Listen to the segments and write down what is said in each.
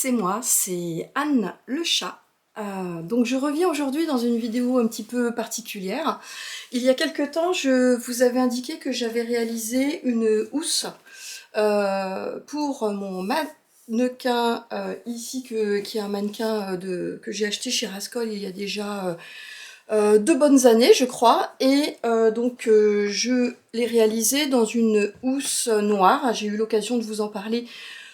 c'est moi, c'est Anne le chat. Donc je reviens aujourd'hui dans une vidéo un petit peu particulière. Il y a quelque temps, je vous avais indiqué que j'avais réalisé une housse pour mon mannequin ici, qui est un mannequin que j'ai acheté chez Rascol il y a déjà 2 bonnes années, je crois. Et je l'ai réalisé dans une housse noire. J'ai eu l'occasion de vous en parler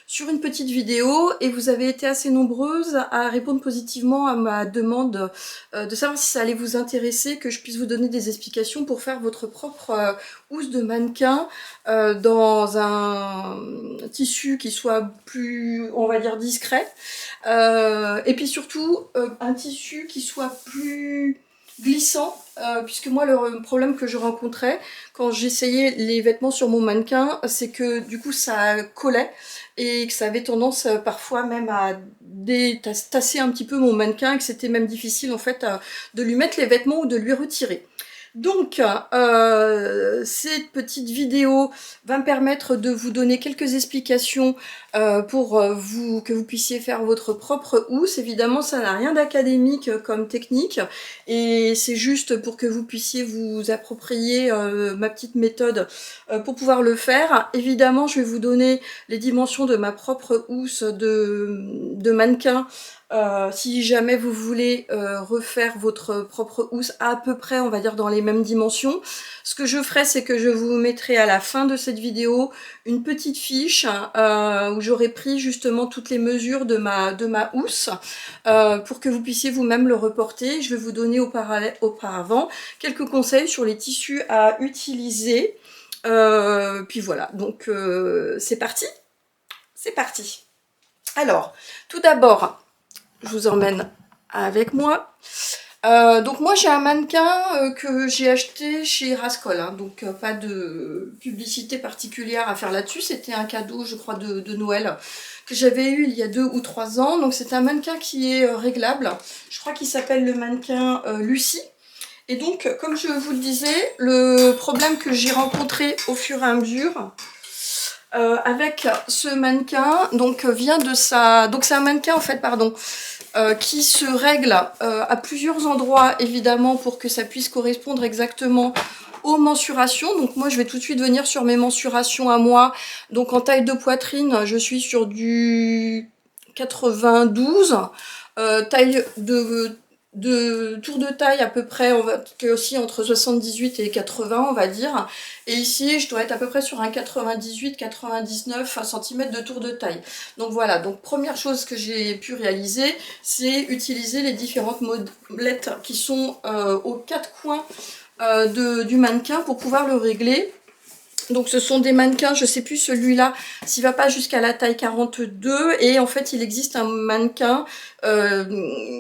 sur une petite vidéo et vous avez été assez nombreuses à répondre positivement à ma demande de savoir si ça allait vous intéresser, que je puisse vous donner des explications pour faire votre propre housse de mannequin dans un tissu qui soit plus, on va dire, discret, et puis surtout un tissu qui soit plus glissant, puisque moi le problème que je rencontrais quand j'essayais les vêtements sur mon mannequin, c'est que du coup ça collait et que ça avait tendance parfois même à tasser un petit peu mon mannequin, et que c'était même difficile en fait de lui mettre les vêtements ou de lui retirer. Donc, cette petite vidéo va me permettre de vous donner quelques explications pour que vous puissiez faire votre propre housse. Évidemment, ça n'a rien d'académique comme technique, et c'est juste pour que vous puissiez vous approprier ma petite méthode pour pouvoir le faire. Évidemment, je vais vous donner les dimensions de ma propre housse de mannequin. Si jamais vous voulez refaire votre propre housse à peu près, on va dire, dans les mêmes dimensions, ce que je ferai, c'est que je vous mettrai à la fin de cette vidéo une petite fiche où j'aurai pris justement toutes les mesures de ma housse pour que vous puissiez vous-même le reporter. Je vais vous donner auparavant quelques conseils sur les tissus à utiliser. Puis voilà, donc c'est parti. C'est parti. Alors, tout d'abord, je vous emmène avec moi. Donc moi j'ai un mannequin que j'ai acheté chez Rascol, hein, donc pas de publicité particulière à faire là-dessus. C'était un cadeau, je crois, de Noël que j'avais eu il y a 2 ou 3 ans. Donc c'est un mannequin qui est réglable. Je crois qu'il s'appelle le mannequin Lucie. Et donc, comme je vous le disais, le problème que j'ai rencontré au fur et à mesure avec ce mannequin, donc vient de sa... Donc c'est un mannequin en fait, pardon, qui se règle à plusieurs endroits, évidemment, pour que ça puisse correspondre exactement aux mensurations. Donc moi je vais tout de suite venir sur mes mensurations à moi. Donc en taille de poitrine, je suis sur du 92, taille de tour de taille à peu près, on va aussi entre 78 et 80, on va dire. Et ici je dois être à peu près sur un 98-99 cm de tour de taille. Donc voilà, donc première chose que j'ai pu réaliser, c'est utiliser les différentes molettes qui sont aux 4 coins du mannequin pour pouvoir le régler. Donc ce sont des mannequins, je sais plus celui-là, s'il va pas jusqu'à la taille 42, et en fait il existe un mannequin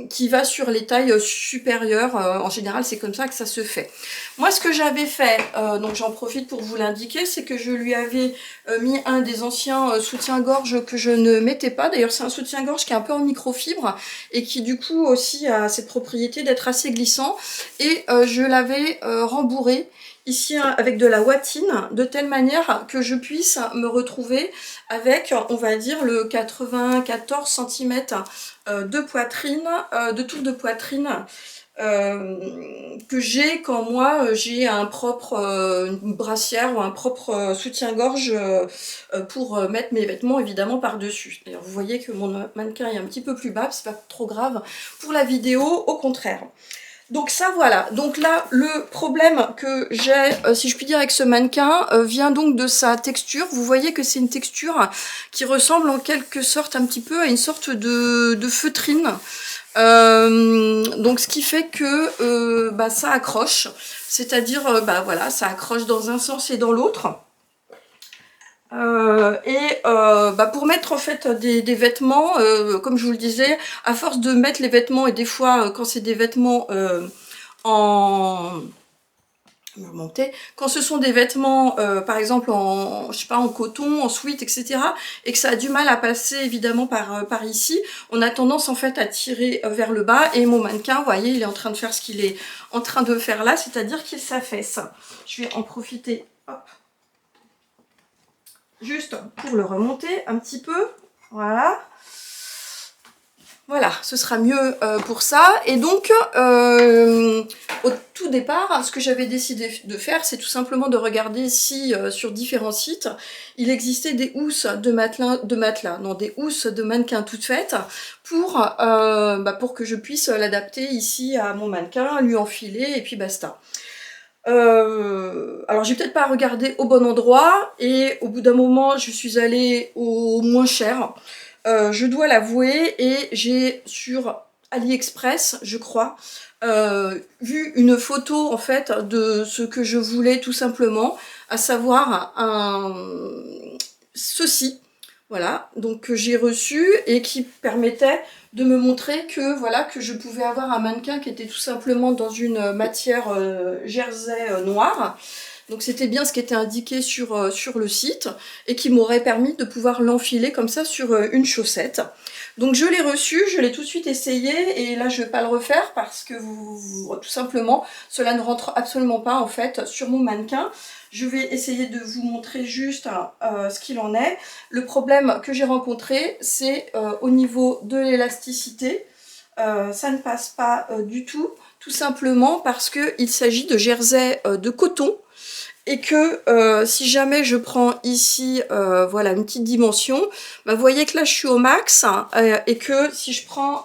qui va sur les tailles supérieures. En général c'est comme ça que ça se fait. Moi ce que j'avais fait, donc j'en profite pour vous l'indiquer, c'est que je lui avais mis un des anciens soutiens-gorge que je ne mettais pas. D'ailleurs c'est un soutien-gorge qui est un peu en microfibre et qui du coup aussi a cette propriété d'être assez glissant, et je l'avais rembourré ici avec de la watine, de telle manière que je puisse me retrouver avec, on va dire, le 94 cm de poitrine, de tour de poitrine, que j'ai quand moi j'ai un propre une brassière ou un propre soutien-gorge pour mettre mes vêtements évidemment par-dessus. D'ailleurs vous voyez que mon mannequin est un petit peu plus bas, c'est pas trop grave pour la vidéo, au contraire. Donc ça voilà, donc là le problème que j'ai, si je puis dire, avec ce mannequin vient donc de sa texture. Vous voyez que c'est une texture qui ressemble en quelque sorte un petit peu à une sorte de feutrine. Donc ce qui fait que ça accroche, c'est-à-dire voilà, ça accroche dans un sens et dans l'autre. Pour mettre en fait des vêtements, comme je vous le disais, à force de mettre les vêtements, et des fois quand c'est des vêtements en quand ce sont des vêtements par exemple en, je sais pas, en coton, en sweat, etc., et que ça a du mal à passer évidemment par ici, on a tendance en fait à tirer vers le bas, et mon mannequin, vous voyez, il est en train de faire ce qu'il est en train de faire là, c'est-à-dire qu'il s'affaisse. Je vais en profiter, hop, juste pour le remonter un petit peu, voilà. Voilà, ce sera mieux pour ça. Et donc, au tout départ, ce que j'avais décidé de faire, c'est tout simplement de regarder si sur différents sites, il existait des housses non, des housses de mannequins toutes faites pour que je puisse l'adapter ici à mon mannequin, lui enfiler et puis basta. Alors j'ai peut-être pas regardé au bon endroit et au bout d'un moment je suis allée au moins cher. Je dois l'avouer, et j'ai sur AliExpress, je crois, vu une photo en fait de ce que je voulais tout simplement, à savoir ceci, voilà, donc que j'ai reçu et qui permettait de me montrer que voilà que je pouvais avoir un mannequin qui était tout simplement dans une matière jersey noire. Donc c'était bien ce qui était indiqué sur le site et qui m'aurait permis de pouvoir l'enfiler comme ça sur une chaussette. Donc je l'ai reçu, je l'ai tout de suite essayé et là je ne vais pas le refaire parce que tout simplement cela ne rentre absolument pas en fait sur mon mannequin. Je vais essayer de vous montrer juste ce qu'il en est. Le problème que j'ai rencontré, c'est au niveau de l'élasticité. Ça ne passe pas du tout simplement parce qu'il s'agit de jersey de coton et que si jamais je prends ici voilà une petite dimension, bah, vous voyez que là je suis au max et que si je prends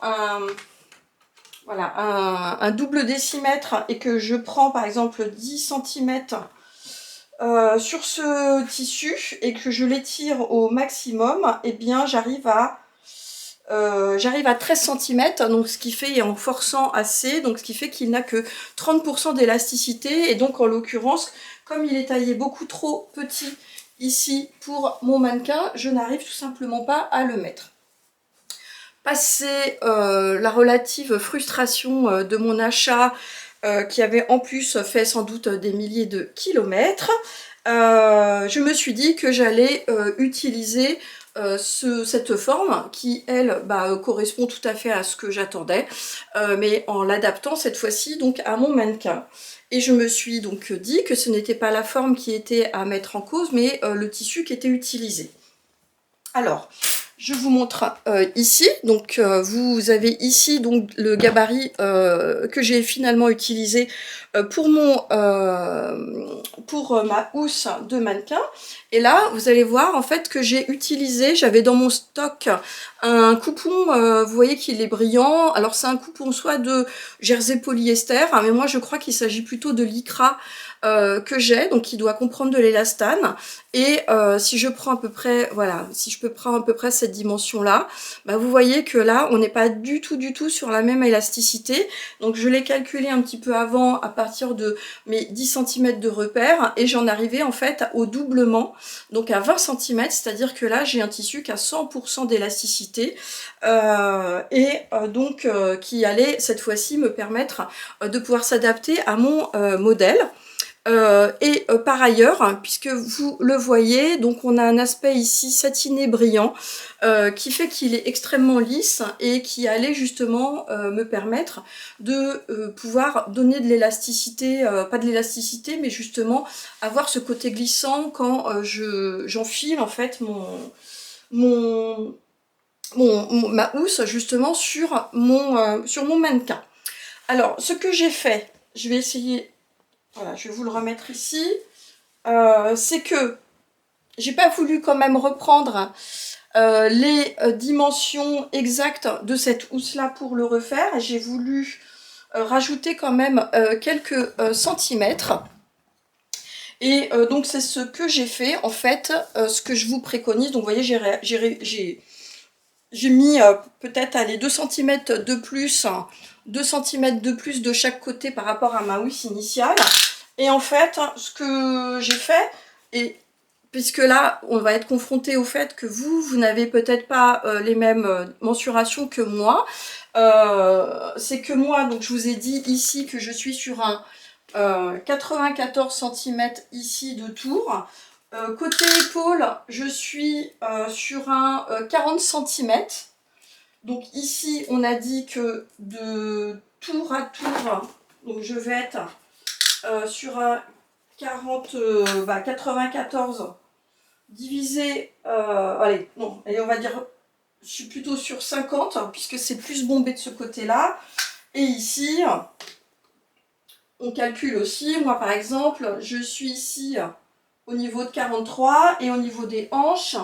voilà, un double décimètre et que je prends par exemple 10 cm sur ce tissu et que je l'étire au maximum, et eh bien j'arrive à 13 cm, donc ce qui fait, et en forçant assez, donc ce qui fait qu'il n'a que 30% d'élasticité, et donc en l'occurrence, comme il est taillé beaucoup trop petit ici pour mon mannequin, je n'arrive tout simplement pas à le mettre. Passé la relative frustration de mon achat, qui avait en plus fait sans doute des milliers de kilomètres, je me suis dit que j'allais utiliser cette forme qui, elle, correspond tout à fait à ce que j'attendais, mais en l'adaptant cette fois-ci donc à mon mannequin. Et je me suis donc dit que ce n'était pas la forme qui était à mettre en cause, mais le tissu qui était utilisé. Alors, je vous montre ici, donc vous avez ici donc le gabarit que j'ai finalement utilisé pour ma housse de mannequin. Et là, vous allez voir en fait que j'ai utilisé, j'avais dans mon stock un coupon, vous voyez qu'il est brillant. Alors c'est un coupon soit de jersey polyester, hein, mais moi je crois qu'il s'agit plutôt de lycra que j'ai, donc qui doit comprendre de l'élastane. Et si je prends à peu près, voilà, si je peux prendre à peu près cette dimension-là, bah vous voyez que là, on n'est pas du tout sur la même élasticité. Donc je l'ai calculé un petit peu avant à partir de mes 10 cm de repère et j'en arrivais en fait au doublement, donc à 20 cm, c'est-à-dire que là, j'ai un tissu qui a 100% d'élasticité donc qui allait cette fois-ci me permettre de pouvoir s'adapter à mon modèle. Par ailleurs, hein, puisque vous le voyez, donc on a un aspect ici satiné brillant qui fait qu'il est extrêmement lisse et qui allait justement me permettre de pouvoir donner de l'élasticité, pas de l'élasticité, mais justement avoir ce côté glissant quand j'enfile en fait ma housse justement sur mon mannequin. Alors, ce que j'ai fait, je vais essayer. Voilà, je vais vous le remettre ici. C'est que j'ai pas voulu quand même reprendre les dimensions exactes de cette housse-là pour le refaire. J'ai voulu rajouter quand même quelques centimètres. Et donc c'est ce que j'ai fait en fait, ce que je vous préconise. Donc vous voyez, j'ai mis peut-être 2 cm de plus, 2 cm de plus de chaque côté par rapport à ma housse initiale. Et en fait, ce que j'ai fait, et puisque là, on va être confronté au fait que vous n'avez peut-être pas les mêmes mensurations que moi, c'est que moi, donc je vous ai dit ici que je suis sur un 94 cm ici de tour. Côté épaule, je suis sur un 40 cm. Donc ici, on a dit que de tour à tour, donc je vais être sur un 94 divisé, allez, non, allez, on va dire je suis plutôt sur 50, puisque c'est plus bombé de ce côté-là. Et ici, on calcule aussi. Moi, par exemple, je suis ici au niveau de 43 et au niveau des hanches,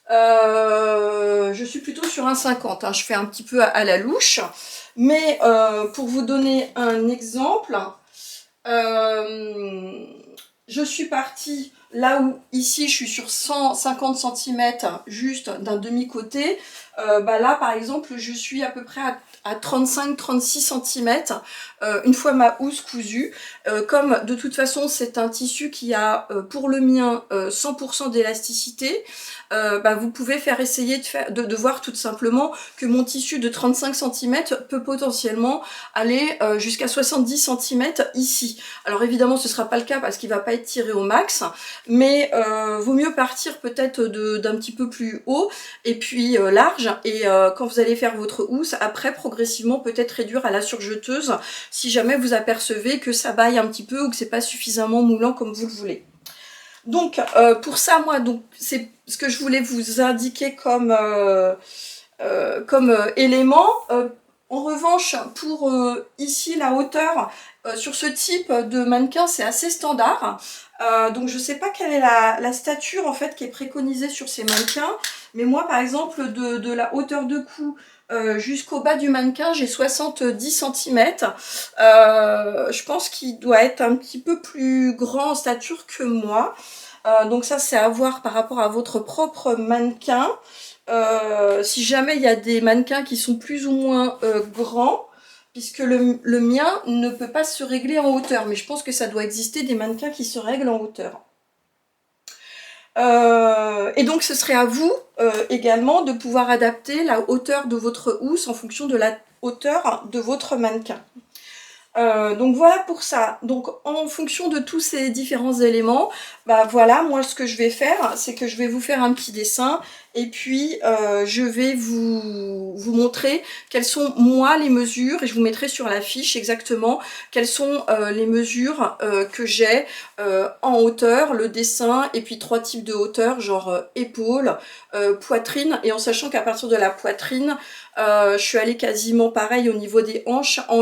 je suis plutôt sur un 50. Hein. Je fais un petit peu à la louche. Mais pour vous donner un exemple, je suis partie là où ici je suis sur 150 cm juste d'un demi-côté. Là par exemple je suis à peu près à 35-36 cm une fois ma housse cousue. Comme de toute façon c'est un tissu qui a pour le mien 100% d'élasticité, vous pouvez faire essayer de voir tout simplement que mon tissu de 35 cm peut potentiellement aller jusqu'à 70 cm ici. Alors évidemment ce ne sera pas le cas parce qu'il ne va pas être tiré au max, mais vaut mieux partir peut-être d'un petit peu plus haut et puis large, et quand vous allez faire votre housse, après progressivement peut-être réduire à la surjeteuse si jamais vous apercevez que ça baille un petit peu ou que c'est pas suffisamment moulant comme vous le voulez. Donc pour ça, moi, donc c'est ce que je voulais vous indiquer comme élément. En revanche, pour ici la hauteur, sur ce type de mannequin, c'est assez standard. Donc je sais pas quelle est la stature en fait qui est préconisée sur ces mannequins, mais moi par exemple de la hauteur de cou jusqu'au bas du mannequin, j'ai 70 cm. Je pense qu'il doit être un petit peu plus grand en stature que moi. Donc ça c'est à voir par rapport à votre propre mannequin. Si jamais il y a des mannequins qui sont plus ou moins grands, puisque le mien ne peut pas se régler en hauteur, mais je pense que ça doit exister des mannequins qui se règlent en hauteur. Et donc ce serait à vous également de pouvoir adapter la hauteur de votre housse en fonction de la hauteur de votre mannequin. Donc voilà pour ça. Donc en fonction de tous ces différents éléments, voilà, moi ce que je vais faire, c'est que je vais vous faire un petit dessin et puis je vais vous montrer quelles sont moi les mesures, et je vous mettrai sur la fiche exactement quelles sont les mesures que j'ai en hauteur, le dessin, et puis 3 types de hauteur, genre épaule, poitrine, et en sachant qu'à partir de la poitrine, je suis allée quasiment pareil au niveau des hanches en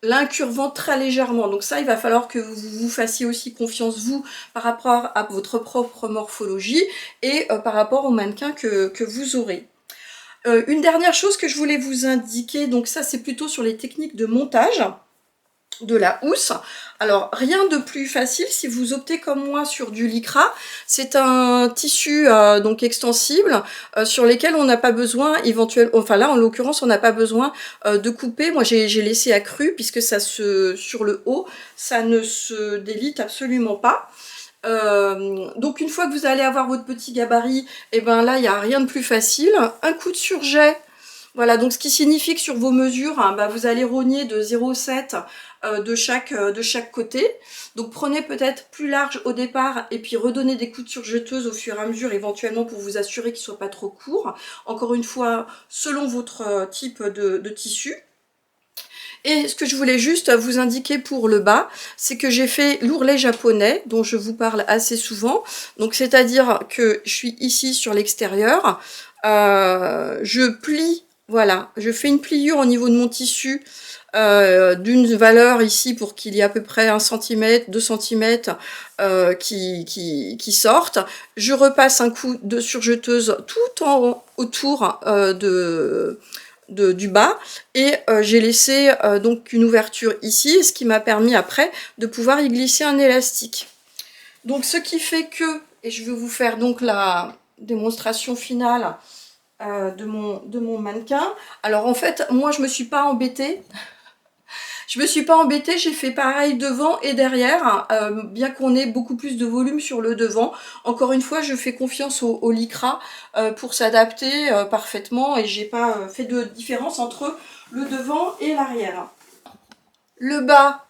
l'incurvant très légèrement. Donc ça, il va falloir que vous vous fassiez aussi confiance, vous, par rapport à votre propre morphologie et par rapport au mannequin que vous aurez. Une dernière chose que je voulais vous indiquer, donc ça c'est plutôt sur les techniques de montage de la housse. Alors rien de plus facile si vous optez comme moi sur du lycra. C'est un tissu donc extensible sur lesquels on n'a pas besoin éventuellement, enfin là en l'occurrence on n'a pas besoin de couper. Moi j'ai laissé accru puisque ça sur le haut ça ne se délite absolument pas. Donc une fois que vous allez avoir votre petit gabarit, et ben là il n'y a rien de plus facile. Un coup de surjet. Voilà, donc ce qui signifie que sur vos mesures, vous allez rogner de 0,7 de chaque côté. Donc prenez peut-être plus large au départ et puis redonnez des coups de surjeteuse au fur et à mesure, éventuellement pour vous assurer qu'il ne soit pas trop court. Encore une fois, selon votre type de tissu. Et ce que je voulais juste vous indiquer pour le bas, c'est que j'ai fait l'ourlet japonais, dont je vous parle assez souvent. Donc c'est-à-dire que je suis ici sur l'extérieur, je plie, voilà, je fais une pliure au niveau de mon tissu d'une valeur ici pour qu'il y ait à peu près 1 cm, 2 cm qui sortent. Je repasse un coup de surjeteuse tout autour du bas, et j'ai laissé donc une ouverture ici, ce qui m'a permis après de pouvoir y glisser un élastique. Donc ce qui fait que, et je vais vous faire donc la démonstration finale de mon mannequin. Alors en fait moi je me suis pas embêtée. J'ai fait pareil devant et derrière, bien qu'on ait beaucoup plus de volume sur le devant. Encore une fois, je fais confiance au lycra pour s'adapter parfaitement, et j'ai pas fait de différence entre le devant et l'arrière. Le bas,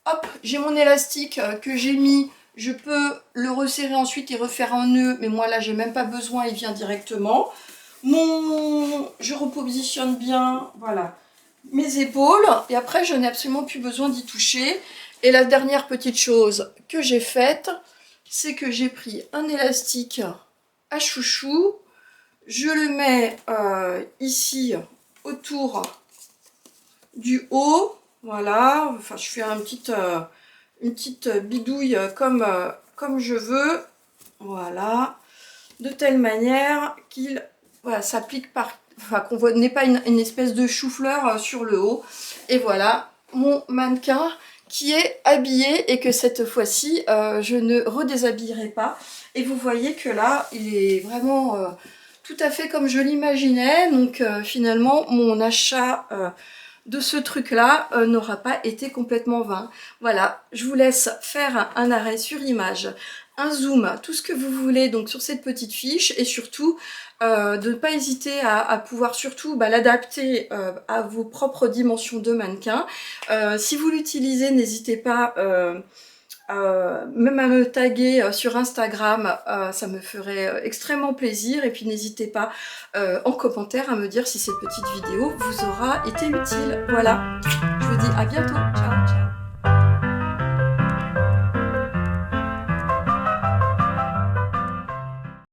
hop, j'ai mon élastique que j'ai mis, je peux le resserrer ensuite et refaire un nœud, mais moi là j'ai même pas besoin, il vient directement. Je repositionne bien, voilà, mes épaules, et après je n'ai absolument plus besoin d'y toucher. Et la dernière petite chose que j'ai faite, c'est que j'ai pris un élastique à chouchou, Je le mets ici autour du haut, voilà, enfin je fais une petite bidouille comme je veux, voilà, de telle manière qu'il voilà, s'applique enfin qu'on voit n'est pas une espèce de chou-fleur sur le haut. Et voilà mon mannequin qui est habillé et que cette fois-ci je ne redéshabillerai pas. Et vous voyez que là il est vraiment tout à fait comme je l'imaginais. Donc finalement mon achat de ce truc là n'aura pas été complètement vain. Voilà, je vous laisse faire un arrêt sur image, un zoom, tout ce que vous voulez donc sur cette petite fiche, et surtout de ne pas hésiter à pouvoir surtout l'adapter à vos propres dimensions de mannequin. Si vous l'utilisez, n'hésitez pas même à me taguer sur Instagram, ça me ferait extrêmement plaisir. Et puis n'hésitez pas en commentaire à me dire si cette petite vidéo vous aura été utile. Voilà, je vous dis à bientôt, ciao ciao.